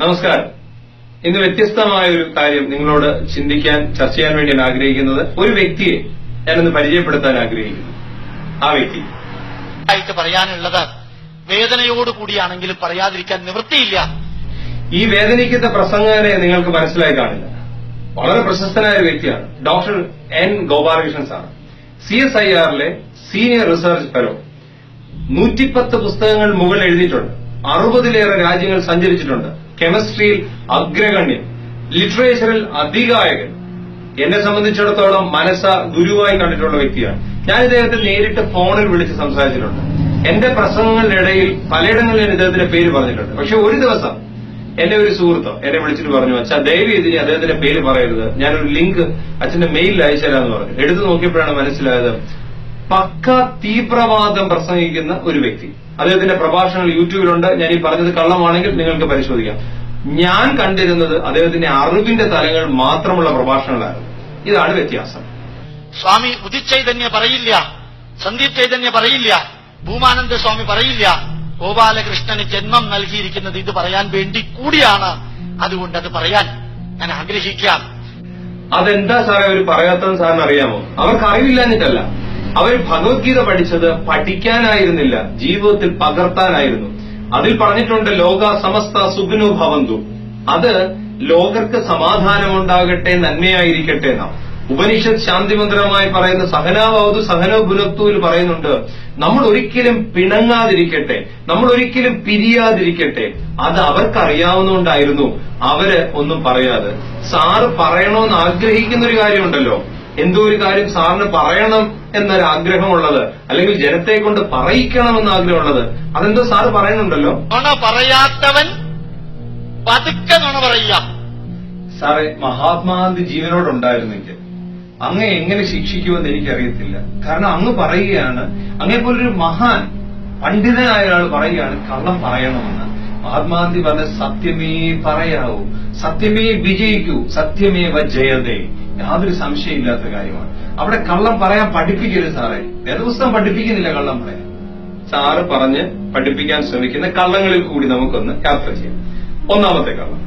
നമസ്കാരം. ഇന്ന് വ്യത്യസ്തമായ ഒരു കാര്യം നിങ്ങളോട് ചിന്തിക്കാൻ, ചർച്ച ചെയ്യാൻ വേണ്ടിയാണ് ആഗ്രഹിക്കുന്നത്. ഒരു വ്യക്തിയെ ഞാനൊന്ന് പരിചയപ്പെടുത്താൻ ആഗ്രഹിക്കുന്നു. ആ വ്യക്തി ആയിട്ട് പറയാനുള്ളത് വേദനയോടുകൂടിയാണെങ്കിലും പറയാതിരിക്കാൻ നിവൃത്തിയില്ല. ഈ വേദനിക്കുന്ന പ്രസംഗനെ നിങ്ങൾക്ക് മനസ്സിലായി കാണില്ല. വളരെ പ്രശസ്തനായ ഒരു വ്യക്തിയാണ് ഡോക്ടർ എൻ ഗോപാലകൃഷ്ണൻ സാർ. CSIR-ലെ സീനിയർ റിസർച്ച് ഫെലോ. 110 പുസ്തകങ്ങൾ മുകളിൽ എഴുതിയിട്ടുണ്ട്. 60-ലേറെ രാജ്യങ്ങൾ സഞ്ചരിച്ചിട്ടുണ്ട്. കെമിസ്ട്രിയിൽ അഗ്രഗണ്യൻ, ലിറ്ററേച്ചറിൽ അതികായകൻ. എന്നെ സംബന്ധിച്ചിടത്തോളം മനസ്സ ഗുരുവായി കണ്ടിട്ടുള്ള വ്യക്തിയാണ്. ഞാൻ ഇദ്ദേഹത്തെ നേരിട്ട് ഫോണിൽ വിളിച്ച് സംസാരിച്ചിട്ടുണ്ട്. എന്റെ പ്രസംഗങ്ങളുടെ ഇടയിൽ പലയിടങ്ങളിൽ ഞാൻ ഇദ്ദേഹത്തിന്റെ പേര് പറഞ്ഞിട്ടുണ്ട്. പക്ഷെ ഒരു ദിവസം എന്റെ ഒരു സുഹൃത്തോ എന്നെ വിളിച്ചിട്ട് പറഞ്ഞു, അച്ഛാ ദയവ് ഇതിന് അദ്ദേഹത്തിന്റെ പേര് പറയരുത്, ഞാനൊരു ലിങ്ക് അച്ഛന്റെ മെയിലിൽ അയച്ചുതരാന്ന് പറഞ്ഞു. എടുത്തു നോക്കിയപ്പോഴാണ് മനസ്സിലായത്, പക്ക തീവ്രവാദം പ്രസംഗിക്കുന്ന ഒരു വ്യക്തി. അദ്ദേഹത്തിന്റെ പ്രഭാഷണങ്ങൾ യൂട്യൂബിലുണ്ട്. ഞാൻ ഈ പറഞ്ഞത് കള്ളമാണെങ്കിൽ നിങ്ങൾക്ക് പരിശോധിക്കാം. ഞാൻ കണ്ടിരുന്നത് അദ്ദേഹത്തിന്റെ അറിവിന്റെ തലങ്ങൾ മാത്രമുള്ള പ്രഭാഷണങ്ങളായിരുന്നു. ഇതാണ് വ്യത്യാസം. സ്വാമി ഉദിത് ചൈതന്യ പറയില്ല, സന്ദീപ് ചൈതന്യ പറയില്ല, ഭൂമാനന്ദ സ്വാമി പറയില്ല. ഗോപാലകൃഷ്ണന് ജന്മം നൽകിയിരിക്കുന്നത് ഇത് പറയാൻ വേണ്ടി കൂടിയാണ്. അതുകൊണ്ട് അത് പറയാൻ ഞാൻ ആഗ്രഹിക്കാം. അതെന്താ സാറേ അവർ പറയാത്തതെന്ന് സാറിന് അറിയാമോ? അവർക്ക് അറിവില്ലാഞ്ഞിട്ടല്ല. അവർ ഭഗവത്ഗീത പഠിച്ചത് പഠിക്കാനായിരുന്നില്ല, ജീവിതത്തിൽ പകർത്താനായിരുന്നു. അതിൽ പറഞ്ഞിട്ടുണ്ട്, ലോക സമസ്ത സുഖിനോ ഭവന്തു. അത് ലോകർക്ക് സമാധാനമുണ്ടാകട്ടെ, നന്മയായിരിക്കട്ടെ എന്നാ. ഉപനിഷത്ത് ശാന്തിമന്ത്രമായി പറയുന്ന സഹനാവതു സഹനോ ഭുനക്തുവിൽ പറയുന്നുണ്ട്, നമ്മൾ ഒരിക്കലും പിണങ്ങാതിരിക്കട്ടെ, നമ്മൾ ഒരിക്കലും പിരിയാതിരിക്കട്ടെ. അത് അവർക്കറിയാവുന്നതുകൊണ്ടായിരുന്നു അവര് ഒന്നും പറയാതെ. സാറ് പറയണമെന്ന് ആഗ്രഹിക്കുന്ന ഒരു കാര്യമുണ്ടല്ലോ, എന്തോ ഒരു കാര്യം സാറിന് പറയണം എന്നൊരു ആഗ്രഹമുള്ളത്, അല്ലെങ്കിൽ ജനത്തെ കൊണ്ട് പറയിക്കണമെന്ന് ആഗ്രഹമുള്ളത്, അതെന്തോ സാറ് പറയുന്നുണ്ടല്ലോ. നുണ പറയാത്തവൻ പതുക്കെ നുണ പറയുക. സാറേ, മഹാത്മാഗാന്ധി ജീവനോടുണ്ടായിരുന്നെങ്കിൽ അങ്ങ് എങ്ങനെ ശിക്ഷിക്കുമെന്ന് എനിക്കറിയത്തില്ല. കാരണം അങ്ങ് പറയുകയാണ്, അങ്ങേപോലൊരു മഹാൻ പണ്ഡിതനായ ഒരാൾ പറയുകയാണ് കള്ളം പറയണമെന്ന്. മഹാത്മാഗാന്ധി പറഞ്ഞ സത്യമേ പറയാവൂ, സത്യമേ വിജയിക്കൂ, സത്യമേവ ജയതേ. യാതൊരു സംശയമില്ലാത്ത കാര്യമാണ്. അവിടെ കള്ളം പറയാൻ പഠിപ്പിക്കരുത് സാറേ. വേദപുസ്തകം പഠിപ്പിക്കുന്നില്ല കള്ളം പറയാൻ. സാറ് പറഞ്ഞ് പഠിപ്പിക്കാൻ ശ്രമിക്കുന്ന കള്ളങ്ങളിൽ കൂടി നമുക്കൊന്ന് യാത്ര ചെയ്യാം. ഒന്നാമത്തെ കള്ളം.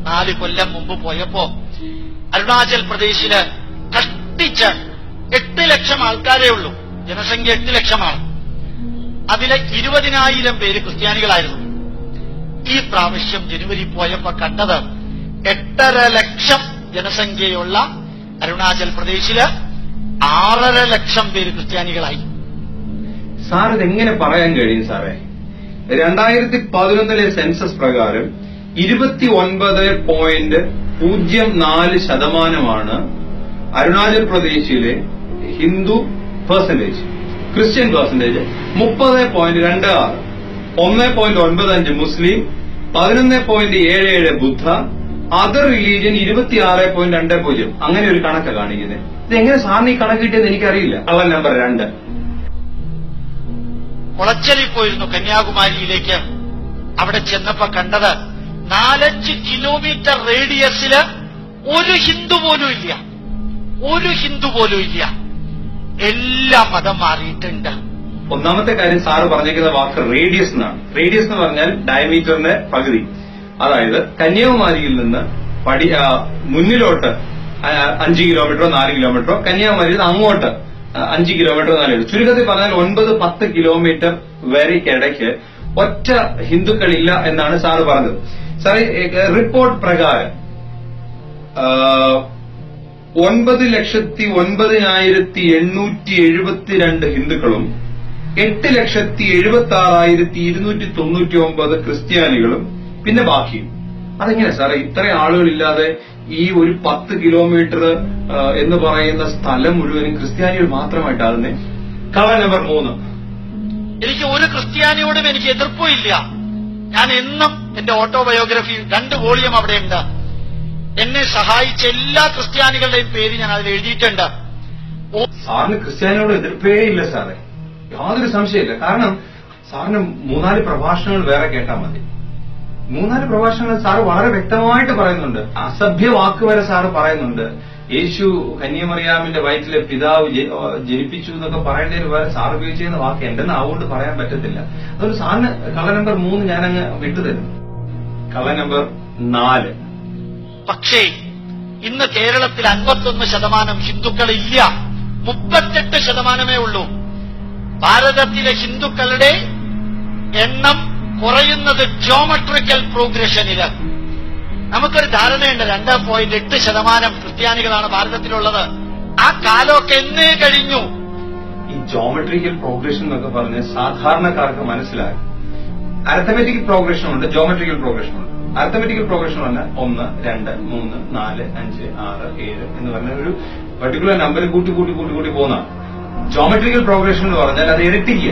4 കൊല്ലം മുമ്പ് പോയപ്പോ അരുണാചൽ പ്രദേശില് കഷ്ടിച്ച് 8 ലക്ഷം ആൾക്കാരേ ഉള്ളൂ. ജനസംഖ്യ 8 ലക്ഷമാണ്. അതിലെ 20,000 പേര് ക്രിസ്ത്യാനികളായിരുന്നു. ഈ പ്രാവശ്യം ജനുവരി പോയപ്പോ കണ്ടത് 8.5 ലക്ഷം ജനസംഖ്യയുള്ള അരുണാചൽ പ്രദേശില് 6.5 ലക്ഷം പേര് ക്രിസ്ത്യാനികളായി. സാർ ഇതെങ്ങനെ പറയാൻ കഴിയും സാറേ? 2011 സെൻസസ് പ്രകാരം 29.04% അരുണാചൽ പ്രദേശിലെ ഹിന്ദു പെർസെന്റേജ്. ക്രിസ്ത്യൻ പെർസെന്റേജ് 30.26, 1.95 മുസ്ലിം, 11.77 ബുദ്ധ, അതർ റിലീജിയൻ 26.20. അങ്ങനെ ഒരു കണക്ക് കാണിക്കുന്നത്. ഇതെങ്ങനെ സാറിന് ഈ കണക്ക് കിട്ടിയെന്ന് എനിക്കറിയില്ല. കള്ളൻ നമ്പർ 2. കുളച്ചലിൽ പോയിരുന്നു കന്യാകുമാരിയിലേക്ക്. അവിടെ ചെന്നപ്പോ കണ്ടത് 4-5 കിലോമീറ്റർ റേഡിയസില് ഒരു ഹിന്ദു പോലും ഇല്ല, ഒരു ഹിന്ദു പോലും ഇല്ല. എല്ലാം മതം മാറിയിട്ടുണ്ട്. ഒന്നാമത്തെ കാര്യം സാറ് പറഞ്ഞിരിക്കുന്ന വാക്ക് റേഡിയസ് എന്നാണ്. റേഡിയസ് എന്ന് പറഞ്ഞാൽ ഡയമീറ്ററിന്റെ പകുതി. അതായത് കന്യാകുമാരിയിൽ നിന്ന് മുന്നിലോട്ട് 5 കിലോമീറ്ററോ 4 കിലോമീറ്ററോ, കന്യാകുമാരിയിൽ നിന്ന് അങ്ങോട്ട് 5 കിലോമീറ്റർ 4 കിലോമീറ്റർ, ചുരുക്കത്തിൽ പറഞ്ഞാൽ 9-10 കിലോമീറ്റർ വരെക്കിടയ്ക്ക് ഒറ്റ ഹിന്ദുക്കളില്ല എന്നാണ് സാറ് പറഞ്ഞത്. സാറേ, റിപ്പോർട്ട് പ്രകാരം 9,09,872 ഹിന്ദുക്കളും 8,76,299 ക്രിസ്ത്യാനികളും പിന്നെ ബാക്കിയും. അതെങ്ങനെ സാറേ ഇത്രയും ആളുകളില്ലാതെ ഈ ഒരു 10 കിലോമീറ്റർ എന്ന് പറയുന്ന സ്ഥലം മുഴുവനും ക്രിസ്ത്യാനികൾ മാത്രമായിട്ടാകുന്നേ? കള്ളൻ നമ്പർ 3. എനിക്ക് ഒരു ക്രിസ്ത്യാനിയോടും എനിക്ക് എതിർപ്പില്ല. ഞാൻ എന്നും എന്റെ ഓട്ടോബയോഗ്രഫി 2 വോളിയം അവിടെയുണ്ട്. എന്നെ സഹായിച്ച എല്ലാ ക്രിസ്ത്യാനികളുടെയും പേര് ഞാൻ അതിൽ എഴുതിയിട്ടുണ്ട്. സാറിന് ക്രിസ്ത്യാനിയോട് എതിർപ്പേ ഇല്ല സാറേ, യാതൊരു സംശയമില്ല. കാരണം സാറിന് 3-4 പ്രഭാഷണങ്ങൾ വേറെ കേട്ടാൽ മതി. 3-4 പ്രഭാഷണങ്ങൾ സാറ് വളരെ വ്യക്തമായിട്ട് പറയുന്നുണ്ട്. അസഭ്യ വാക്ക് വരെ സാറ് പറയുന്നുണ്ട്. യേശു കന്യമറിയാമിന്റെ വയറ്റിലെ പിതാവ് ജനിപ്പിച്ചു എന്നൊക്കെ പറയേണ്ടതിന് വരെ സാർ ഉപയോഗിച്ചിരുന്ന വാക്ക് എന്റെ നാവുകൊണ്ട് പറയാൻ പറ്റത്തില്ല. അതുകൊണ്ട് സാറിന് കള്ള നമ്പർ 3 ഞാനങ്ങ് വിട്ടുതരുന്നു. കള്ള നമ്പർ 4. പക്ഷേ ഇന്ന് കേരളത്തിൽ 51% ഹിന്ദുക്കളില്ല, 38% ഉള്ളൂ. ഭാരതത്തിലെ ഹിന്ദുക്കളുടെ എണ്ണം കുറയുന്നത് ജിയോമെട്രിക്കൽ പ്രോഗ്രഷനില്. നമുക്കൊരു ധാരണയുണ്ട് 2.8% ക്രിസ്ത്യാനികളാണ് ഭാരതത്തിലുള്ളത്. ആ കാലമൊക്കെ എന്നേ കഴിഞ്ഞു. ഈ ജോമെട്രിക്കൽ പ്രോഗ്രഷൻ എന്നൊക്കെ പറഞ്ഞ് സാധാരണക്കാർക്ക് മനസ്സിലാകും. അരിത്തമെറ്റിക് പ്രോഗ്രഷൻ ഉണ്ട്, ജോമെട്രിക്കൽ പ്രോഗ്രഷൻ ഉണ്ട്. അരിത്തമെറ്റിക്കൽ പ്രോഗ്രഷൻ പറഞ്ഞാൽ 1, 2, 3, 4, 5, 6, 7 എന്ന് പറഞ്ഞ ഒരു പർട്ടിക്കുലർ നമ്പർ കൂട്ടി പോകുന്നതാണ്. ജോമെട്രിക്കൽ പ്രോഗ്രഷൻ എന്ന് പറഞ്ഞാൽ അത് ഇരട്ടിക്കുക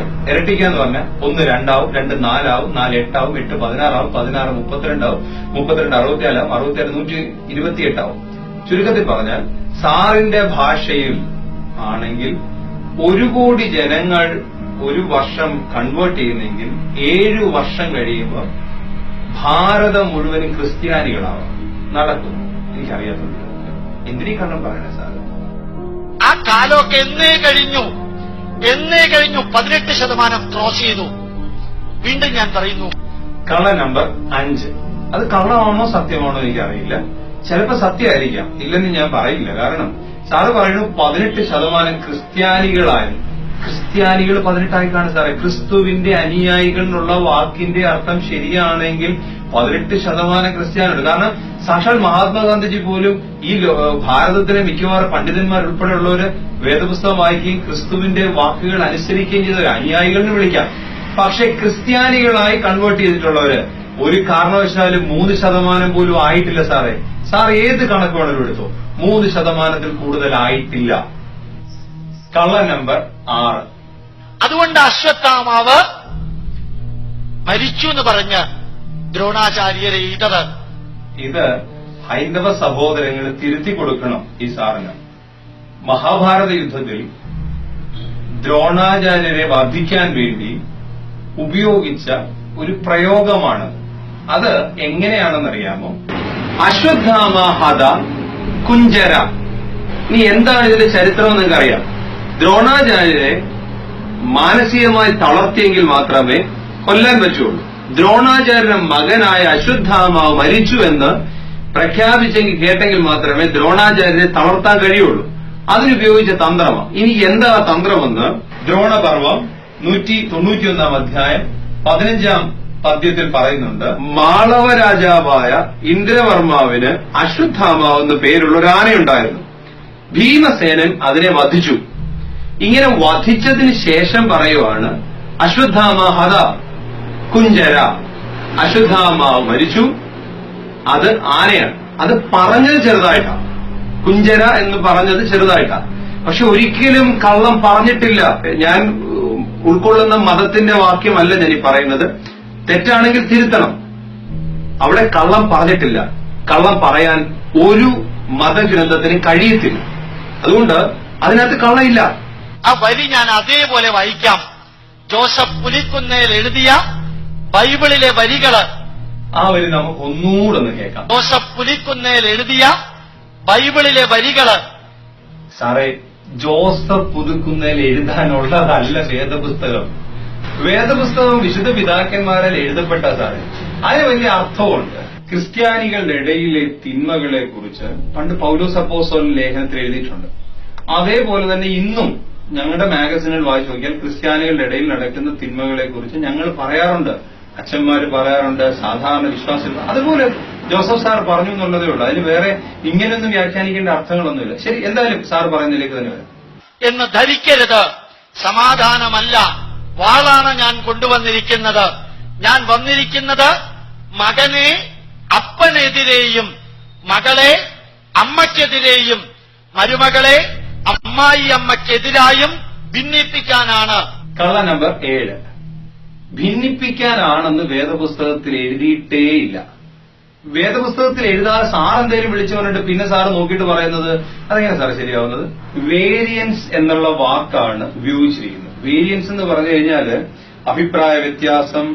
എന്ന് പറഞ്ഞാൽ 1 2 ആവും, 2 4 ആവും, 4 8 ആവും, 8 16 ആവും, 16 32 ആവും, 32 64 ആവും, 66 128 ആവും. ചുരുക്കത്തിൽ പറഞ്ഞാൽ സാറിന്റെ ഭാഷയിൽ ആണെങ്കിൽ 1 കോടി ജനങ്ങൾ ഒരു വർഷം കൺവേർട്ട് ചെയ്യുന്നെങ്കിൽ 7 വർഷം കഴിയുമ്പോൾ ഭാരതം മുഴുവനും ക്രിസ്ത്യാനികളാവാം. നടക്കും. എനിക്കറിയാത്തുണ്ട്. എന്തിനീ കണ്ണം പറയണേ സാർ? ആ കാലമൊക്കെ എന്നേ കഴിഞ്ഞു. 18% ക്രോസ് ചെയ്തു. വീണ്ടും ഞാൻ പറയുന്നു, കള്ള നമ്പർ 5. അത് കള്ളമാണോ സത്യമാണോ എനിക്കറിയില്ല. ചിലപ്പോ സത്യമായിരിക്കാം, ഇല്ലെന്ന് ഞാൻ പറയില്ല. കാരണം സാറ് പറയുന്നു 18% ക്രിസ്ത്യാനികളായിരുന്നു. ക്രിസ്ത്യാനികൾ 18 കാണും സാറേ. ക്രിസ്തുവിന്റെ അനുയായികൾ എന്നുള്ള വാക്കിന്റെ അർത്ഥം ശരിയാണെങ്കിൽ 18% ക്രിസ്ത്യാനികളുണ്ട്. കാരണം സാക്ഷാൽ മഹാത്മാഗാന്ധിജി പോലും ഈ ഭാരതത്തിലെ മിക്കവാറും പണ്ഡിതന്മാർ ഉൾപ്പെടെയുള്ളവര് വേദപുസ്തകം വായിക്കുകയും ക്രിസ്തുവിന്റെ വാക്കുകൾ അനുസരിക്കുകയും ചെയ്തവർ അനുയായികളെന്ന് വിളിക്കാം. പക്ഷെ ക്രിസ്ത്യാനികളായി കൺവേർട്ട് ചെയ്തിട്ടുള്ളവര് ഒരു കാരണവശാലും 3% പോലും ആയിട്ടില്ല സാറേ. സാർ ഏത് കണക്ക് വേണമെങ്കിലും എടുത്തോ, 3% കൂടുതലായിട്ടില്ല. കള്ള നമ്പർ 6. അതുകൊണ്ട് അശ്വത്ഥാമാവ് മരിച്ചു എന്ന് പറഞ്ഞ് ദ്രോണാചാര്യരെ ഇത് ഹൈന്ദവ സഹോദരങ്ങൾ തിരുത്തി കൊടുക്കണം ഈ സാറിന്. മഹാഭാരത യുദ്ധത്തിൽ ദ്രോണാചാര്യരെ വധിക്കാൻ വേണ്ടി ഉപയോഗിച്ച ഒരു പ്രയോഗമാണ്. അത് എങ്ങനെയാണെന്നറിയാമോ? അശ്വത്ഥാമ ഹത കുഞ്ചര. ഇനി എന്താണ് ഇതിന്റെ ചരിത്രം നിങ്ങൾക്കറിയാം. ദ്രോണാചാര്യരെ മാനസികമായി തളർത്തിയെങ്കിൽ മാത്രമേ കൊല്ലാൻ പറ്റുള്ളൂ. ദ്രോണാചാര്യന്റെ മകനായ അശ്വത്ഥാമാവ് മരിച്ചു എന്ന് പ്രഖ്യാപിച്ചെങ്കിൽ കേട്ടെങ്കിൽ മാത്രമേ ദ്രോണാചാര്യരെ തളർത്താൻ കഴിയുള്ളൂ. അതിനുപയോഗിച്ച തന്ത്രമാണ്. ഇനി എന്താ തന്ത്രമെന്ന് ദ്രോണപർവം 191 അധ്യായം 15 പദ്യത്തിൽ പറയുന്നുണ്ട്. മാളവ രാജാവായ ഇന്ദ്രവർമാവിന് അശ്വത്ഥാമാവ് എന്ന് പേരുള്ള ഒരു ആനയുണ്ടായിരുന്നു. ഭീമസേനൻ അതിനെ വധിച്ചു. ഇങ്ങനെ വധിച്ചതിന് ശേഷം പറയുവാണ് അശ്വത്ഥാമ ഹത കുഞ്ചര. അശ്വത്ഥാമാവ് മരിച്ചു. അത് ആനയാണ്. അത് പറഞ്ഞത് ചെറുതായിട്ടാണ്. കുഞ്ചര എന്ന് പറഞ്ഞത് ചെറുതായിട്ടാണ്. പക്ഷെ ഒരിക്കലും കള്ളം പറഞ്ഞിട്ടില്ല. ഞാൻ ഉൾക്കൊള്ളുന്ന മതത്തിന്റെ വാക്യമല്ല ഞാൻ ഈ പറയുന്നത്. തെറ്റാണെങ്കിൽ തിരുത്തണം. അവിടെ കള്ളം പറഞ്ഞിട്ടില്ല. കള്ളം പറയാൻ ഒരു മതഗ്രന്ഥത്തിന് കഴിയത്തില്ല. അതുകൊണ്ട് അതിനകത്ത് കള്ളമില്ല. ആ വരി ഞാൻ അതേപോലെ വായിക്കാം. ജോസഫ് പുലിക്കുന്നേൽ എഴുതിയ ബൈബിളിലെ വരികള്. ആ വരി നമുക്ക് ഒന്നുകൂടെ ഒന്ന് കേൾക്കാം. ജോസഫ് പുലിക്കുന്നേൽ എഴുതിയ ബൈബിളിലെ വരികള്. സാറേ, ജോസഫ് പുതുക്കുന്നേൽ എഴുതാനുള്ളതല്ല വേദപുസ്തകം. വേദപുസ്തകം വിശുദ്ധ പിതാക്കന്മാരാൽ എഴുതപ്പെട്ട സാറേ, അതിന് വലിയ അർത്ഥമുണ്ട്. ക്രിസ്ത്യാനികളുടെ ഇടയിലെ തിന്മകളെ കുറിച്ച് പണ്ട് പൗലോസ് അപ്പോസ്തലൻ ലേഖനത്തിൽ എഴുതിയിട്ടുണ്ട്. അതേപോലെ തന്നെ ഇന്നും ഞങ്ങളുടെ മാഗസിനിൽ വായിച്ചു നോക്കിയാൽ ക്രിസ്ത്യാനികളുടെ ഇടയിൽ നടക്കുന്ന തിന്മകളെ കുറിച്ച് ഞങ്ങൾ പറയാറുണ്ട്. അച്ഛന്മാര് പറയാറുണ്ട്, സാധാരണ വിശ്വാസികൾ. അതുപോലെ ജോസഫ് സാർ പറഞ്ഞു എന്നുള്ളതേ ഉള്ളൂ. അതിന് വേറെ ഇങ്ങനെയൊന്നും വ്യാഖ്യാനിക്കേണ്ട അർത്ഥങ്ങളൊന്നുമില്ല. ശരി, എന്തായാലും സാർ പറയുന്നതിലേക്ക് തന്നെ വരാം. എന്ന് ധരിക്കരുത്. സമാധാനമല്ല, വാളാണ് ഞാൻ കൊണ്ടുവന്നിരിക്കുന്നത്. ഞാൻ വന്നിരിക്കുന്നത് മകനെ അപ്പനെതിരെയും മകളെ അമ്മയ്ക്കെതിരെയും മരുമകളെ അമ്മായി അമ്മയ്ക്കെതിരായും ഭിന്നിപ്പിക്കാനാണ്. കള്ള നമ്പർ 7. ഭിന്നിപ്പിക്കാനാണെന്ന് വേദപുസ്തകത്തിൽ എഴുതിയിട്ടേയില്ല. വേദപുസ്തകത്തിൽ എഴുതാതെ സാർ എന്തേലും വിളിച്ചു പറഞ്ഞിട്ട് പിന്നെ സാറ് നോക്കിയിട്ട് പറയുന്നത് അതെങ്ങനെ സാറ് ശരിയാവുന്നത്? വേരിയൻസ് എന്നുള്ള വാക്കാണ് ഉപയോഗിച്ചിരിക്കുന്നത്. വേരിയൻസ് എന്ന് പറഞ്ഞു കഴിഞ്ഞാല് അഭിപ്രായ വ്യത്യാസം,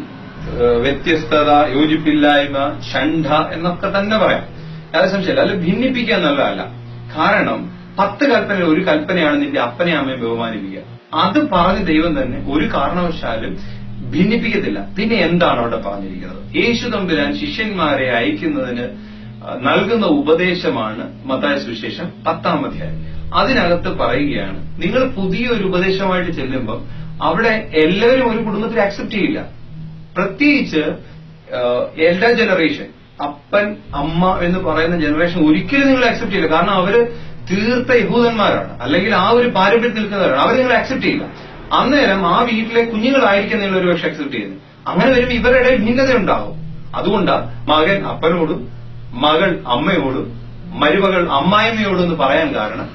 വ്യത്യസ്തത, യോജിപ്പില്ലായ്മ, ഷണ്ഡ എന്നൊക്കെ തന്നെ പറയാം. യാതൊരു സംശയമില്ല. അല്ല, ഭിന്നിപ്പിക്കുക എന്നുള്ളതല്ല. കാരണം 10 കൽപ്പനയിൽ ഒരു കൽപ്പനയാണ് നിന്റെ അപ്പനെ അമ്മയെ ബഹുമാനിപ്പിക്കുക. അത് പറഞ്ഞ ദൈവം തന്നെ ഒരു കാരണവശാലും ഭിന്നിപ്പിക്കത്തില്ല. പിന്നെ എന്താണ് അവിടെ പറഞ്ഞിരിക്കുന്നത്? യേശു തമ്പുരാൻ ശിഷ്യന്മാരെ അയക്കുന്നതിന് നൽകുന്ന ഉപദേശമാണ് മത്തായി സുവിശേഷം 10-ാം അധ്യായം. അതിനകത്ത് പറയുകയാണ്, നിങ്ങൾ പുതിയൊരു ഉപദേശമായിട്ട് ചെല്ലുമ്പോൾ അവിടെ എല്ലാവരും ഒരു കുടുംബത്തിൽ അക്സെപ്റ്റ് ചെയ്യില്ല. പ്രത്യേകിച്ച് എൽഡർ ജനറേഷൻ, അപ്പൻ അമ്മ എന്ന് പറയുന്ന ജനറേഷൻ ഒരിക്കലും നിങ്ങൾ അക്സെപ്റ്റ് ചെയ്യില്ല. കാരണം അവര് തീർത്ത യഹൂദന്മാരാണ്, അല്ലെങ്കിൽ ആ ഒരു പാരമ്പര്യത്തിൽ നിൽക്കുന്നവരാണ്. അവർ നിങ്ങൾ അക്സെപ്റ്റ് ചെയ്യില്ല. അന്നേരം ആ വീട്ടിലെ കുഞ്ഞുങ്ങളായിരിക്കും നിങ്ങൾ ഒരുപക്ഷെ അക്സെപ്റ്റ് ചെയ്യുന്നത്. അങ്ങനെ വരുമ്പോൾ ഇവരുടെ ഭിന്നത ഉണ്ടാവും. അതുകൊണ്ട് മകൻ അപ്പനോടും മകൾ അമ്മയോടും മരുമകൾ അമ്മായിമ്മയോടും എന്ന് പറയാൻ കാരണം,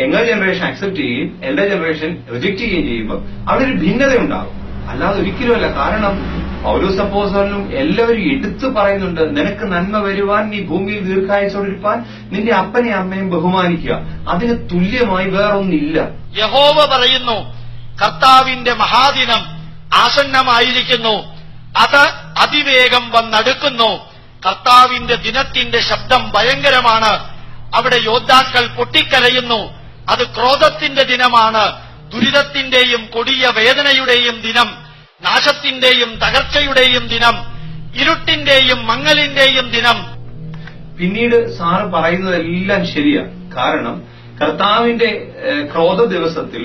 യങ്ങർ ജനറേഷൻ അക്സെപ്റ്റ് ചെയ്യുകയും എൽഡർ ജനറേഷൻ റിജക്ട് ചെയ്യുകയും ചെയ്യുമ്പോൾ അവിടെ ഒരു ഭിന്നത ഉണ്ടാകും. അല്ലാതെ ഒരിക്കലുമല്ല. കാരണം പൗലോസ് അപ്പോസ്തലനും എല്ലാവരും എടുത്തു പറയുന്നുണ്ട്, നിനക്ക് നന്മ വരുവാൻ, നീ ഭൂമിയിൽ ദീർഘായുസ്സോടിരിപ്പാൻ നിന്റെ അപ്പനെ അമ്മയും ബഹുമാനിക്കുക. അതിന് തുല്യമായി വേറൊന്നില്ല. യഹോവ പറയുന്നു, കർത്താവിന്റെ മഹാദിനം ആസന്നമായിരിക്കുന്നു, അത് അതിവേഗം വന്നടുക്കുന്നു. കർത്താവിന്റെ ദിനത്തിന്റെ ശബ്ദം ഭയങ്കരമാണ്, അവിടെ യോദ്ധാക്കൾ പൊട്ടിക്കരയുന്നു. അത് ക്രോധത്തിന്റെ ദിനമാണ്, ദുരിതത്തിന്റെയും കൊടിയ വേദനയുടെയും ദിനം, നാശത്തിന്റെയും തകർച്ചയുടെയും ദിനം, ഇരുട്ടിന്റെയും മങ്ങലിന്റെയും ദിനം. പിന്നീട് സാറ് പറയുന്നതെല്ലാം ശരിയാണ്. കാരണം കർത്താവിന്റെ ക്രോധ ദിവസത്തിൽ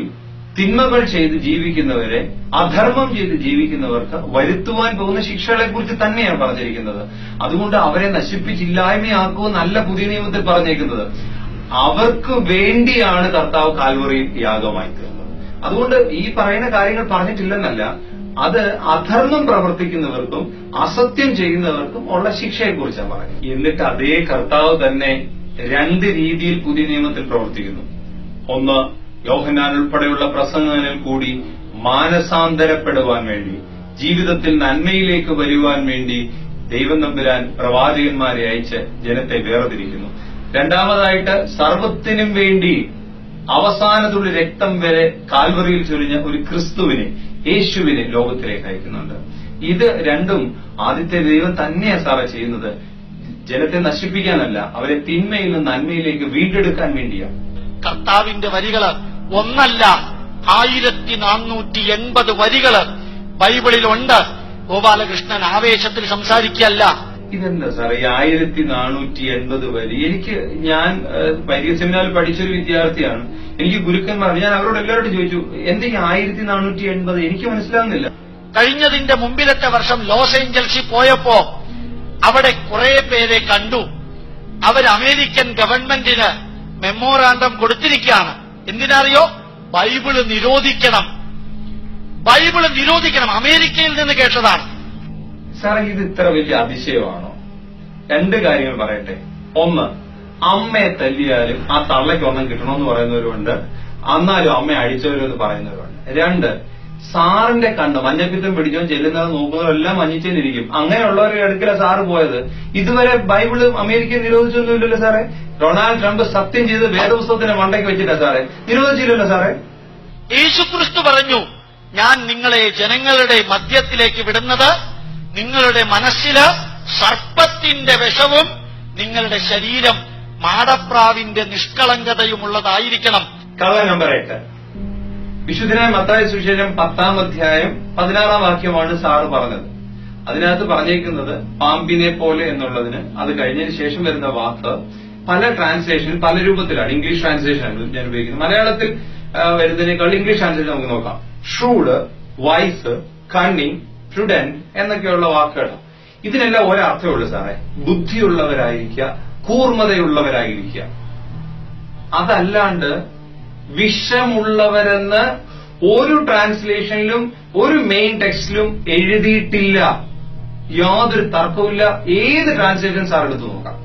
തിന്മകൾ ചെയ്ത് ജീവിക്കുന്നവരെ, അധർമ്മം ചെയ്ത് ജീവിക്കുന്നവർക്ക് വരുത്തുവാൻ പോകുന്ന ശിക്ഷകളെ കുറിച്ച് തന്നെയാണ് പറഞ്ഞിരിക്കുന്നത്. അതുകൊണ്ട് അവരെ നശിപ്പിച്ചില്ലായ്മയാക്കുമെന്നല്ല പുതിയ നിയമത്തിൽ പറഞ്ഞേക്കുന്നത്. അവർക്ക് വേണ്ടിയാണ് കർത്താവ് കാൽവറിയിൽ യാഗമായി തീർന്നത്. അതുകൊണ്ട് ഈ പറയുന്ന കാര്യങ്ങൾ പറഞ്ഞിട്ടില്ലെന്നല്ല, അത് അധർമ്മം പ്രവർത്തിക്കുന്നവർക്കും അസത്യം ചെയ്യുന്നവർക്കും ഉള്ള ശിക്ഷയെക്കുറിച്ചാണ് പറയുന്നത്. എന്നിട്ട് അതേ കർത്താവ് തന്നെ രണ്ട് രീതിയിൽ പുതിയ നിയമത്തിൽ പ്രവർത്തിക്കുന്നു. ഒന്ന്, യോഹന്നാൻ ഉൾപ്പെടെയുള്ള പ്രസംഗങ്ങളിൽ കൂടി മാനസാന്തരപ്പെടുവാൻ വേണ്ടി, ജീവിതത്തിൽ നന്മയിലേക്ക് വരുവാൻ വേണ്ടി ദൈവം തമ്പുരാൻ പ്രവാചകന്മാരെ അയച്ച് ജനത്തെ വേർതിരിക്കുന്നു. രണ്ടാമതായിട്ട്, സർവത്തിനും വേണ്ടി അവസാനത്തുള്ള രക്തം വരെ കാൽവറിയിൽ ചൊരിഞ്ഞ ഒരു ക്രിസ്തുവിനെ, യേശുവിനെ ലോകത്തിലേക്ക് അയക്കുന്നുണ്ട്. ഇത് രണ്ടും ആദ്യത്തെ ദൈവം തന്നെയാണ് സാറ ചെയ്യുന്നത്. ജനത്തെ നശിപ്പിക്കാനല്ല, അവരെ തിന്മയിൽ നിന്ന് നന്മയിലേക്ക് വീണ്ടെടുക്കാൻ വേണ്ടിയാണ്. കർത്താവിന്റെ വരികള് ഒന്നല്ല, 1480 വരികള് ബൈബിളിലുണ്ട്. ഗോപാലകൃഷ്ണൻ ആവേശത്തിൽ സംസാരിക്കുകയല്ല. ഇതെന്താ സാറേ 1480 വരി? ഞാൻ വൈദിക സെമിനാറിൽ പഠിച്ചൊരു വിദ്യാർത്ഥിയാണ്. എനിക്ക് ഗുരുക്കന്മാർ, ഞാൻ അവരോട് എല്ലാവരോടും ചോദിച്ചു, എന്തെങ്കിലും 1480? എനിക്ക് മനസ്സിലാവുന്നില്ല. കഴിഞ്ഞതിന്റെ മുമ്പിലത്തെ വർഷം ലോസ് ഏഞ്ചൽസിൽ പോയപ്പോ അവിടെ കുറെ പേരെ കണ്ടു. അവർ അമേരിക്കൻ ഗവൺമെന്റിന് മെമ്മോറാണ്ടം കൊടുത്തിരിക്കുകയാണ്. എന്തിനറിയോ? ബൈബിള് നിരോധിക്കണം, ബൈബിള് നിരോധിക്കണം. അമേരിക്കയിൽ നിന്ന് കേട്ടതാണ്. സാറേ, ഇത് ഇത്ര വലിയ അതിശയമാണോ? രണ്ട് കാര്യങ്ങൾ പറയട്ടെ. ഒന്ന്, അമ്മയെ തല്ലിയാലും ആ തള്ളയ്ക്ക് ഒന്നും കിട്ടണമെന്ന് പറയുന്നവരുണ്ട്, എന്നാലും അമ്മയെ അടിച്ചവരെന്ന് പറയുന്നവരുണ്ട്. രണ്ട്, സാറിന്റെ കണ്ണ് മഞ്ഞപ്പിത്തം പിടിച്ചോ ചെല്ലുന്നത് നോക്കുന്നവരെല്ലാം മഞ്ഞിച്ചേന്നിരിക്കും. അങ്ങനെയുള്ളവരുടെ അടുക്കല സാറ് പോയത്. ഇതുവരെ ബൈബിള് അമേരിക്ക നിരോധിച്ചൊന്നുമില്ലല്ലോ സാറേ. ഡൊണാൾഡ് ട്രംപ് സത്യം ചെയ്ത് വേദപുസ്തകത്തിന്റെ മണ്ടയ്ക്ക് വെച്ചിട്ടാ സാറേ, നിരോധിച്ചില്ലല്ലോ സാറേ. യേശുക്രിസ്തു പറഞ്ഞു, ഞാൻ നിങ്ങളെ ജനങ്ങളുടെ മധ്യത്തിലേക്ക് വിടുന്നത് നിങ്ങളുടെ മനസ്സില് സർപ്പത്തിന്റെ വിഷവും നിങ്ങളുടെ ശരീരം മാടപ്രാവിന്റെ നിഷ്കളങ്കതയുമുള്ളതായിരിക്കണം. കള്ള നമ്പർ 8, വിശുദ്ധനായ മത്തായി സുവിശേഷം 10-ാം അധ്യായം 16-ാം വാക്യമാണ് സാറ് പറഞ്ഞത്. അതിനകത്ത് പറഞ്ഞേക്കുന്നത് പാമ്പിനെ പോലെ എന്നുള്ളതിന് അത് കഴിഞ്ഞതിന് ശേഷം വരുന്ന വാക്ക് പല ട്രാൻസ്ലേഷനിൽ പല രൂപത്തിലാണ്. ഇംഗ്ലീഷ് ട്രാൻസ്ലേഷനാണ് ഞാൻ ഉപയോഗിക്കുന്നത്. മലയാളത്തിൽ വരുന്നതിനേക്കാൾ ഇംഗ്ലീഷ് ട്രാൻസ്ലേഷൻ നമുക്ക് നോക്കാം. ഷ്രൂഡ്, വൈസ്, കണ്ണിങ്, പ്രുഡന്റ് എന്നൊക്കെയുള്ള വാക്കുകൾ. ഇതിനെല്ലാം ഒരർത്ഥമേ ഉള്ളൂ സാറേ, ബുദ്ധിയുള്ളവരായിരിക്കുക, കൂർമ്മതയുള്ളവരായിരിക്കുക. അതല്ലാണ്ട് വിഷമുള്ളവരെന്ന് ഒരു ട്രാൻസ്ലേഷനിലും ഒരു മെയിൻ ടെക്സ്റ്റിലും എഴുതിയിട്ടില്ല. യാതൊരു തർക്കവുമില്ല. ഏത് ട്രാൻസ്ലേഷൻ സാർ എടുത്തു നോക്കാം.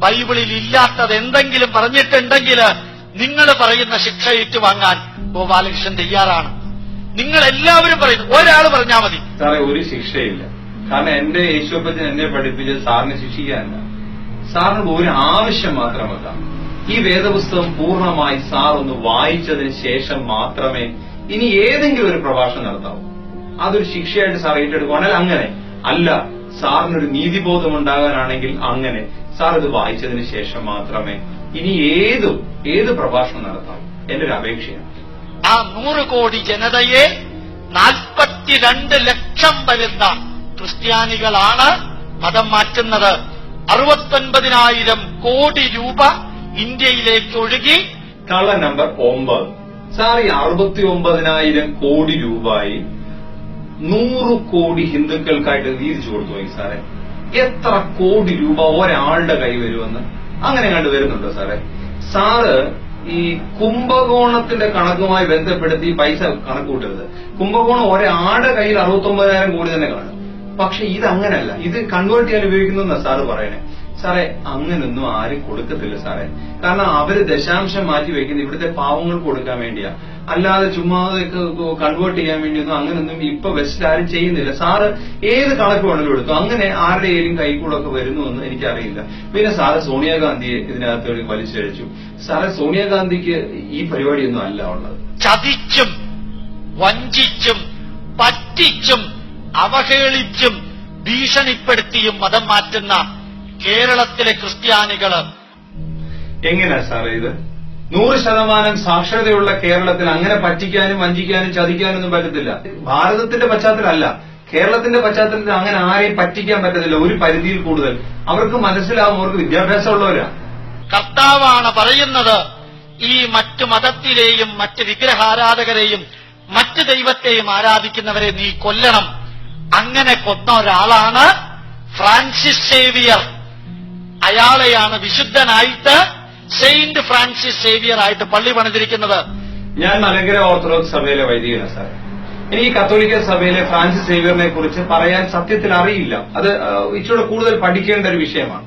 ബൈബിളിൽ ഇല്ലാത്തത് എന്തെങ്കിലും പറഞ്ഞിട്ടുണ്ടെങ്കിൽ നിങ്ങൾ പറയുന്ന ശിക്ഷ ഏറ്റുവാങ്ങാൻ ഗോപാലകൃഷ്ണൻ തയ്യാറാണ്. നിങ്ങൾ എല്ലാവരും പറയുന്നു, ഒരാൾ പറഞ്ഞാൽ മതി. സാറേ, ഒരു ശിക്ഷയില്ല. കാരണം എന്റെ യേശുപ്പച്ചൻ എന്നെ പഠിപ്പിച്ചത് സാറിനെ ശിക്ഷിക്കാനല്ല, സാറിന് ഒരു ആവശ്യം മാത്രം വെക്കാം. ഈ വേദപുസ്തകം പൂർണ്ണമായി സാർ ഒന്ന് വായിച്ചതിന് ശേഷം മാത്രമേ ഇനി ഏതെങ്കിലും ഒരു പ്രഭാഷണം നടത്താവൂ. അതൊരു ശിക്ഷയായിട്ട് സാർ ഏറ്റെടുക്കുകയാണെങ്കിൽ അങ്ങനെ, അല്ല സാറിനൊരു നീതിബോധം ഉണ്ടാകാനാണെങ്കിൽ അങ്ങനെ. സാർ ഇത് വായിച്ചതിന് ശേഷം മാത്രമേ ഇനി ഏത് പ്രഭാഷണം നടത്താവൂ. എന്റെ ഒരു അപേക്ഷയാണ്. ആ 100 കോടി ജനതയെ 42 ലക്ഷം വരുന്ന ക്രിസ്ത്യാനികളാണ് മതം മാറ്റുന്നത്. 69,000 കോടി രൂപ ഇന്ത്യയിലേക്ക് ഒഴുകി. കള്ള നമ്പർ 9. സാർ, ഈ 69,000 കോടി രൂപയിൽ 100 കോടി ഹിന്ദുക്കൾക്കായിട്ട് വീതിച്ചു കൊടുത്തു സാറേ. എത്ര കോടി രൂപ ഒരാളുടെ കൈ വരുമെന്ന് അങ്ങനെ കണ്ടു വരുന്നുണ്ടോ സാറേ? സാറ് ഈ കുംഭകോണത്തിന്റെ കണക്കുമായി ബന്ധപ്പെടുത്തി പൈസ കണക്ക് കൂട്ടരുത്. കുംഭകോണം ഒരാളുടെ കയ്യിൽ 69,000 കോടി തന്നെ കാണും. പക്ഷെ ഇതങ്ങനല്ല, ഇത് കൺവേർട്ട് ചെയ്യാൻ ഉപയോഗിക്കുന്ന സാറ് പറയണേ. സാറേ, അങ്ങനൊന്നും ആരും കൊടുക്കത്തില്ല സാറേ. കാരണം അവര് ദശാംശം മാറ്റി വെക്കുന്നത് ഇവിടുത്തെ പാവങ്ങൾക്ക് കൊടുക്കാൻ വേണ്ടിയാ, അല്ലാതെ ചുമ്മാതെ കൺവേർട്ട് ചെയ്യാൻ വേണ്ടിയൊന്നും അങ്ങനൊന്നും ഇപ്പൊ വെസ്റ്റ് ആരും ചെയ്യുന്നില്ല. സാറ് ഏത് കണക്ക് വേണമെങ്കിലും എടുത്തു, അങ്ങനെ ആരുടെയും കൈക്കൂടൊക്കെ വരുന്നു എന്ന് എനിക്കറിയില്ല. പിന്നെ സാറ് സോണിയാഗാന്ധിയെ ഇതിനകത്ത് വലിച്ചഴിച്ചു. സാറേ, സോണിയാഗാന്ധിക്ക് ഈ പരിപാടിയൊന്നും അല്ല ഉള്ളത്. ചതിച്ചും വഞ്ചിച്ചും പറ്റിച്ചും അവഹേളിച്ചും ഭീഷണിപ്പെടുത്തിയും മതം മാറ്റുന്ന കേരളത്തിലെ ക്രിസ്ത്യാനികള് എങ്ങനെയാ സാറേ ഇത്? 100% സാക്ഷരതയുള്ള കേരളത്തിൽ അങ്ങനെ പറ്റിക്കാനും വഞ്ചിക്കാനും ചതിക്കാനൊന്നും പറ്റത്തില്ല. ഭാരതത്തിന്റെ പശ്ചാത്തലമല്ല, കേരളത്തിന്റെ പശ്ചാത്തലത്തിൽ അങ്ങനെ ആരെയും പറ്റിക്കാൻ പറ്റത്തില്ല ഒരു പരിധിയിൽ കൂടുതൽ. അവർക്ക് മനസ്സിലാവും, അവർക്ക് വിദ്യാഭ്യാസമുള്ളവരാ. കർത്താവാണ് പറയുന്നത്, ഈ മറ്റു മതത്തിലെയും മറ്റ് വിഗ്രഹാരാധകരെയും മറ്റ് ദൈവത്തെയും ആരാധിക്കുന്നവരെ നീ കൊല്ലണം. അങ്ങനെ കൊന്ന ഒരാളാണ് ഫ്രാൻസിസ് സേവിയർ. അയാളെയാണ് വിശുദ്ധനായിട്ട് സെയിന്റ് ഫ്രാൻസിസ് സേവിയർ ആയിട്ട് പള്ളി പണിതിരിക്കുന്നത്. ഞാൻ മലങ്കര ഓർത്തഡോക്സ് സഭയിലെ വൈദികനാണ് സാർ. എനിക്ക് കത്തോലിക്ക സഭയിലെ ഫ്രാൻസിസ് സേവിയറിനെ കുറിച്ച് പറയാൻ സത്യത്തിൽ അറിയില്ല. അത് ഇച്ചിരി കൂടുതൽ പഠിക്കേണ്ട ഒരു വിഷയമാണ്.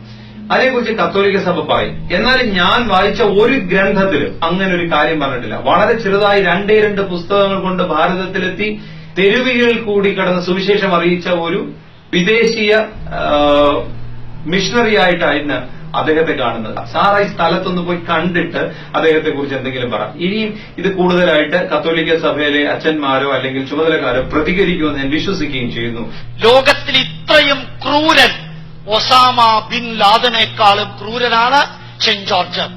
അതേക്കുറിച്ച് കത്തോലിക്ക സഭ പറയും. എന്നാൽ ഞാൻ വായിച്ച ഒരു ഗ്രന്ഥത്തിലും അങ്ങനെ ഒരു കാര്യം പറഞ്ഞിട്ടില്ല. വളരെ ചെറുതായി 2 പുസ്തകങ്ങൾ കൊണ്ട് ഭാരതത്തിലെത്തി തെരുവുകളിൽ കൂടി കടന്ന് സുവിശേഷം അറിയിച്ച ഒരു വിദേശീയ മിഷണറി ആയിട്ടായിരുന്നു അദ്ദേഹത്തെ കാണുന്നത്. സാർ, ഈ സ്ഥലത്തൊന്ന് പോയി കണ്ടിട്ട് അദ്ദേഹത്തെ കുറിച്ച് എന്തെങ്കിലും പറ. ഇനിയും ഇത് കൂടുതലായിട്ട് കത്തോലിക്ക സഭയിലെ അച്ഛന്മാരോ അല്ലെങ്കിൽ ചുമതലക്കാരോ പ്രതികരിക്കുമെന്ന് ഞാൻ വിശ്വസിക്കുകയും ചെയ്യുന്നു. ലോകത്തിൽ ഇത്രയും ക്രൂരൻ ഒസാമ ബിൻ ലാദനേക്കാളും ക്രൂരനാണ് സെന്റ് ജോർജ്.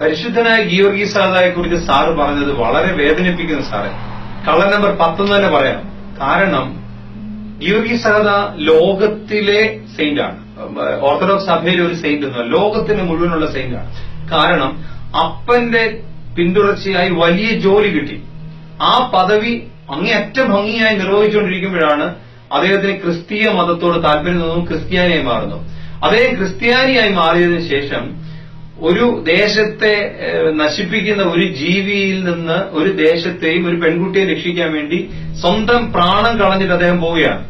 പരിശുദ്ധനായ ഗീവർഗീസ് സഹദായെ കുറിച്ച് സാറ് പറഞ്ഞത് വളരെ വേദനിപ്പിക്കുന്നു സാറേ. കള്ള നമ്പർ 10 തന്നെ പറയാം. കാരണം ഗീവർഗീസ് സഹദ ലോകത്തിലെ സെയിന്റ് ആണ്. ഓർത്തഡോക്സ് സഭയിലെ ഒരു സെയിന്റ് ഒന്നും, ലോകത്തിന് മുഴുവനുള്ള സെയിന്റ് ആണ്. കാരണം അപ്പന്റെ പിന്തുടർച്ചയായി വലിയ ജോലി കിട്ടി. ആ പദവി അങ്ങേയറ്റം ഭംഗിയായി നിർവഹിച്ചുകൊണ്ടിരിക്കുമ്പോഴാണ് അദ്ദേഹത്തിന് ക്രിസ്തീയ മതത്തോട് താല്പര്യം തോന്നും, ക്രിസ്ത്യാനിയായി മാറുന്നു. അദ്ദേഹം ക്രിസ്ത്യാനിയായി മാറിയതിനു ശേഷം ഒരു ദേശത്തെ നശിപ്പിക്കുന്ന ഒരു ജീവിയിൽ നിന്ന് ഒരു ദേശത്തെയും ഒരു പെൺകുട്ടിയെ രക്ഷിക്കാൻ വേണ്ടി സ്വന്തം പ്രാണം കളഞ്ഞിട്ട് അദ്ദേഹം പോവുകയാണ്.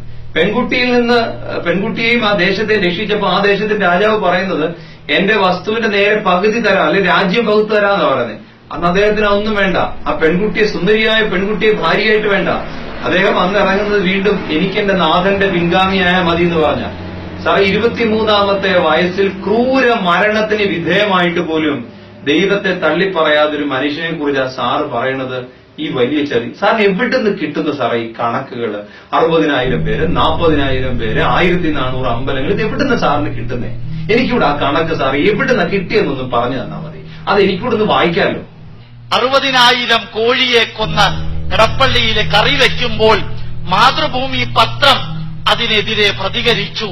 പെൺകുട്ടിയെയും ആ ദേശത്തെ രക്ഷിച്ചപ്പോൾ ആ ദേശത്തിന്റെ രാജാവ് പറയുന്നത്, എന്റെ വസ്തുവിന്റെ നേരെ പകുതി തരാം, അല്ലെ രാജ്യം പകുത്തു തരാമെന്നാണ് പറയുന്നത്. അന്ന് അദ്ദേഹത്തിന് അതൊന്നും വേണ്ട. ആ പെൺകുട്ടിയെ, സുന്ദരിയായ പെൺകുട്ടിയെ ഭാര്യയായിട്ട് വേണ്ട. അദ്ദേഹം അന്ന് ഇറങ്ങുന്നത് വീണ്ടും എനിക്കെന്റെ നാഥന്റെ പിൻഗാമിയായ മതി എന്ന് പറഞ്ഞ. സാറേ, 23-ാമത്തെ വയസ്സിൽ ക്രൂര മരണത്തിന് വിധേയമായിട്ട് പോലും ദൈവത്തെ തള്ളിപ്പറയാതൊരു മനുഷ്യനെ കുറിച്ചാണ് സാറ് പറയണത്. ഈ വലിയ ചതി സാറിന് എവിടുന്ന് കിട്ടുന്നു സാറേ ഈ കണക്കുകള്? 60,000 പേര്, 40,000 പേര്, 1400 അമ്പലങ്ങൾ, ഇത് എവിടുന്ന് സാറിന് കിട്ടുന്നേ? എനിക്കൂടെ ആ കണക്ക് സാറ് എവിടുന്ന കിട്ടിയെന്നൊന്ന് പറഞ്ഞു തന്നാൽ മതി. അത് എനിക്കൂടെ ഒന്ന് വായിക്കാമല്ലോ. 60,000 കോഴിയെ കൊന്ന് എടപ്പള്ളിയിലെ കറി വയ്ക്കുമ്പോൾ മാതൃഭൂമി പത്രം അതിനെതിരെ പ്രതികരിച്ചു.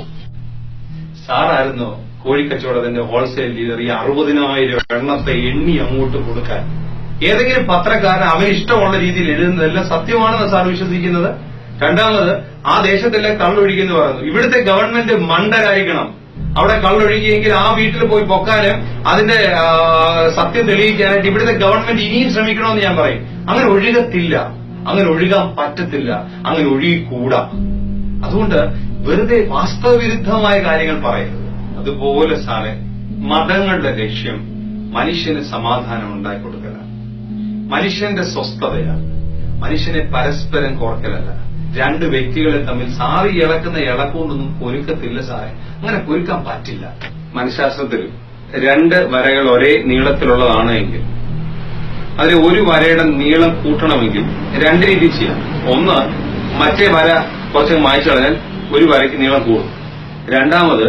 സാറായിരുന്നു കോഴിക്കച്ചവടത്തിന്റെ ഹോൾസെയിൽ ലീഡർ. ഈ 60,000 എണ്ണത്തെ എണ്ണി അങ്ങോട്ട് കൊടുക്കാൻ ഏതെങ്കിലും പത്രക്കാരൻ അവന് ഇഷ്ടമുള്ള രീതിയിൽ എഴുതുന്നതെല്ലാം സത്യമാണെന്ന് സാർ വിശ്വസിക്കുന്നത്? രണ്ടാമത്, ആ ദേശത്തെല്ലാം കള്ളൊഴുകിയെന്ന് പറയുന്നു. ഇവിടുത്തെ ഗവൺമെന്റ് മണ്ടരായിരിക്കണം. അവിടെ കള്ളൊഴുകിയെങ്കിൽ ആ വീട്ടിൽ പോയി പൊക്കാനും അതിന്റെ സത്യം തെളിയിക്കാനായിട്ട് ഇവിടുത്തെ ഗവൺമെന്റ് ഇനിയും ശ്രമിക്കണമെന്ന് ഞാൻ പറയും. അങ്ങനെ ഒഴുകത്തില്ല, അങ്ങനെ ഒഴുകാൻ പറ്റത്തില്ല, അങ്ങനെ ഒഴുകിക്കൂടാ. അതുകൊണ്ട് വെറുതെ വാസ്തവവിരുദ്ധമായ കാര്യങ്ങൾ പറയരുത്. അതുപോലെ സാറേ, മതങ്ങളുടെ ലക്ഷ്യം മനുഷ്യന് സമാധാനം ഉണ്ടാക്കിക്കൊടുക്കലാണ്, മനുഷ്യന്റെ സ്വസ്ഥതയാണ്, മനുഷ്യനെ പരസ്പരം കോർക്കലല്ല. 2 വ്യക്തികളെ തമ്മിൽ സാറി ഇളക്കുന്ന ഇളക്കൊണ്ടൊന്നും പൊരുക്കത്തില്ല സാറേ. അങ്ങനെ പൊരുക്കാൻ പറ്റില്ല. മനഃശാസ്ത്രത്തിൽ 2 വരകൾ ഒരേ നീളത്തിലുള്ളതാണ് എങ്കിൽ അതിൽ ഒരു വരയുടെ നീളം കൂട്ടണമെങ്കിൽ 2 രീതി ചെയ്യാം. ഒന്ന്, മറ്റേ വര കുറച്ച് മായ്ച്ചു കളഞ്ഞാൽ ഒരു വരയ്ക്ക് നീളം കൂടും. രണ്ടാമത്,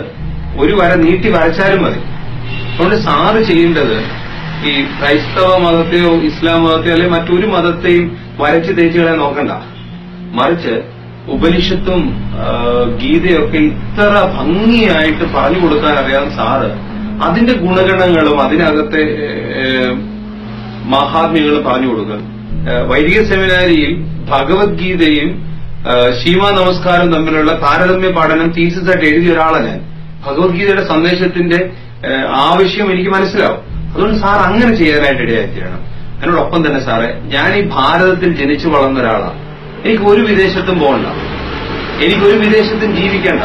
ഒരു വര നീട്ടി വരച്ചാലും മതി. അതുകൊണ്ട് സാറ് ചെയ്യേണ്ടത് ഈ ക്രൈസ്തവ മതത്തെയോ ഇസ്ലാം മതത്തെയോ അല്ലെങ്കിൽ മറ്റൊരു മതത്തെയും വരച്ച് തേച്ച് കളയാൻ നോക്കണ്ട. മറിച്ച് ഉപനിഷത്തും ഗീതയൊക്കെ ഇത്ര ഭംഗിയായിട്ട് പറഞ്ഞു കൊടുക്കാൻ അറിയാവുന്ന സാറ് അതിന്റെ ഗുണഗണങ്ങളും അതിനകത്തെ മഹാത്മ്യങ്ങളും പറഞ്ഞു കൊടുക്കുക. വൈദിക സെമിനാരിയിൽ ഭഗവത്ഗീതയും ശീമാ നമസ്കാരം തമ്മിലുള്ള താരതമ്യ പഠനം തീസിസായിട്ട് എഴുതിയ ഒരാളാണ് ഞാൻ. ഭഗവത്ഗീതയുടെ സന്ദേശത്തിന്റെ ആവശ്യം എനിക്ക് മനസ്സിലാവും. അതുകൊണ്ട് സാർ അങ്ങനെ ചെയ്യാനായിട്ട് ഇടയായിത്തീരണം. അതിനോടൊപ്പം തന്നെ സാറേ, ഞാൻ ഈ ഭാരതത്തിൽ ജനിച്ചു വളർന്ന ഒരാളാണ്. എനിക്ക് ഒരു വിദേശത്തും പോകണ്ട, എനിക്കൊരു വിദേശത്തും ജീവിക്കണ്ട.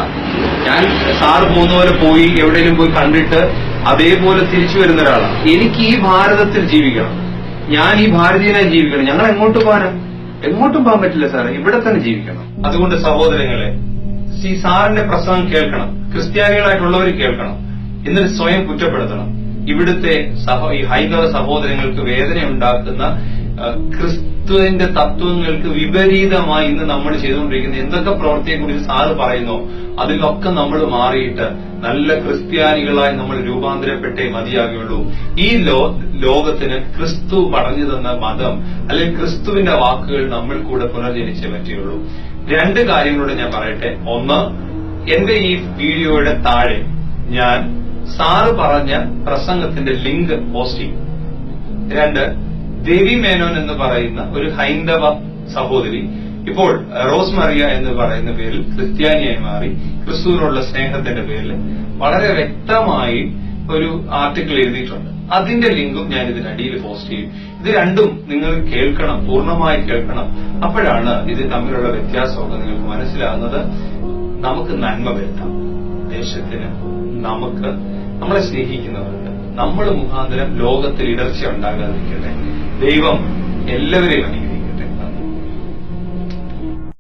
ഞാൻ സാറ് പോകുന്ന പോലെ പോയി എവിടെയെങ്കിലും പോയി കണ്ടിട്ട് അതേപോലെ തിരിച്ചു വരുന്ന ഒരാളാണ്. എനിക്ക് ഈ ഭാരതത്തിൽ ജീവിക്കണം, ഞാൻ ഈ ഭാരതീയനായി ജീവിക്കണം. ഞങ്ങൾ എങ്ങോട്ട് പോകാനാ? എങ്ങോട്ടും പോകാൻ പറ്റില്ല സാറേ, ഇവിടെ തന്നെ ജീവിക്കണം. അതുകൊണ്ട് സഹോദരങ്ങളെ, ഈ സാറിന്റെ പ്രസംഗം കേൾക്കണം, ക്രിസ്ത്യാനികളായിട്ടുള്ളവർ കേൾക്കണം, എന്നിട്ട് സ്വയം കുറ്റപ്പെടുത്തണം. ഇവിടുത്തെ ഈ ഹൈന്ദവ സഹോദരങ്ങൾക്ക് വേദന ഉണ്ടാക്കുന്ന ക്രിസ്തുവിന്റെ തത്വങ്ങൾക്ക് വിപരീതമായി ഇന്ന് നമ്മൾ ചെയ്തുകൊണ്ടിരിക്കുന്ന എന്തൊക്കെ പ്രവൃത്തിയെക്കുറിച്ച് സാറ് പറയുന്നോ അതിലൊക്കെ നമ്മൾ മാറിയിട്ട് നല്ല ക്രിസ്ത്യാനികളായി നമ്മൾ രൂപാന്തരപ്പെട്ടേ മതിയാകുള്ളൂ. ഈ ലോകത്തിന് ക്രിസ്തു പറഞ്ഞു തന്ന മതം അല്ലെങ്കിൽ ക്രിസ്തുവിന്റെ വാക്കുകൾ നമ്മൾ കൂടെ പുനർജനിച്ചേ പറ്റുകയുള്ളൂ. രണ്ട് കാര്യങ്ങളോട് ഞാൻ പറയട്ടെ. ഒന്ന്, എന്റെ ഈ വീഡിയോയുടെ താഴെ ഞാൻ സാറ് പറഞ്ഞ പ്രസംഗത്തിന്റെ ലിങ്ക് പോസ്റ്റ് ചെയ്യും. രണ്ട്, ദേവി മേനോൻ എന്ന് പറയുന്ന ഒരു ഹൈന്ദവ സഹോദരി ഇപ്പോൾ റോസ് മറിയ എന്ന് പറയുന്ന പേരിൽ ക്രിസ്ത്യാനിയായി മാറി ക്രിസ്തുവിനോടുള്ള സ്നേഹത്തിന്റെ പേരിൽ വളരെ വ്യക്തമായി ഒരു ആർട്ടിക്കിൾ എഴുതിയിട്ടുണ്ട്. അതിന്റെ ലിങ്കും ഞാൻ ഇതിനടിയിൽ പോസ്റ്റ് ചെയ്യും. ഇത് രണ്ടും നിങ്ങൾ കേൾക്കണം, പൂർണ്ണമായി കേൾക്കണം. അപ്പോഴാണ് ഇത് തമ്മിലുള്ള വ്യത്യാസമൊക്കെ നിങ്ങൾക്ക് മനസ്സിലാകുന്നത്. നമുക്ക് നന്മ വരുത്താം ദേശത്തിന്, നമുക്ക് നമ്മളെ സ്നേഹിക്കുന്നവർക്ക്, നമ്മൾ മുഖാന്തരം ലോകത്തിൽ ഇടർച്ച ഉണ്ടാകാതിരിക്കട്ടെ. ദൈവം എല്ലാവരെയും